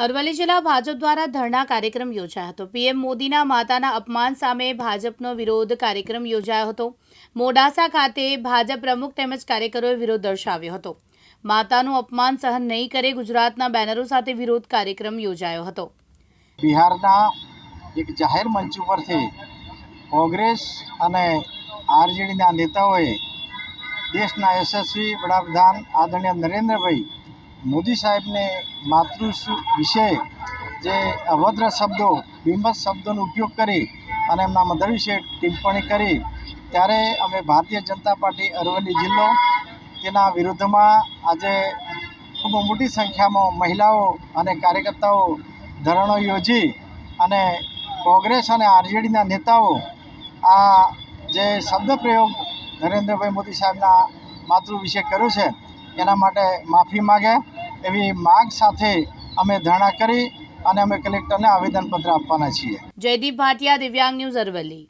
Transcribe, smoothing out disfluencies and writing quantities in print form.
અરવલ્લી જિલ્લા ભાજપ દ્વારા ધરણા કાર્યક્રમ યોજાયો હતો। પીએમ મોદીના માતાના અપમાન સામે ભાજપનો વિરોધ કાર્યક્રમ યોજાયો હતો। મોડાસા ખાતે ભાજપ પ્રમુખ તેમજ કાર્યકરોએ વિરોધ દર્શાવ્યો હતો। માતાનું અપમાન સહન નહીં કરે ગુજરાતના બેનરો સાથે વિરોધ કાર્યક્રમ યોજાયો હતો। બિહારના એક જાહેર મંચ ઉપરથી કોંગ્રેસ અને આરજેડીના નેતાઓએ દેશના યશસ્વી વડાપ્રધાન આદરણીય નરેન્દ્રભાઈ મોદી સાહેબને માતૃ વિશે જે અભદ્ર શબ્દો બીભત્સ શબ્દોનો ઉપયોગ કરી અને એમના મધર વિશે ટિપ્પણી કરી ત્યારે અમે ભારતીય જનતા પાર્ટી અરવલ્લી જિલ્લો તેના વિરુદ્ધમાં આજે ખૂબ મોટી સંખ્યામાં મહિલાઓ અને કાર્યકર્તાઓ ધરણો યોજી અને કોંગ્રેસ અને આરજેડીના નેતાઓ આ જે શબ્દ પ્રયોગ નરેન્દ્રભાઈ મોદી સાહેબના માતૃ વિશે કર્યો છે એના માટે માફી માગે એવી માગ સાથે અમે ધરણા કરી અને અમે કલેક્ટરને આવેદનપત્ર આપવાના છીએ। જયદીપ ભાટિયા, દિવ્યાંગ ન્યૂઝ, અરવલ્લી।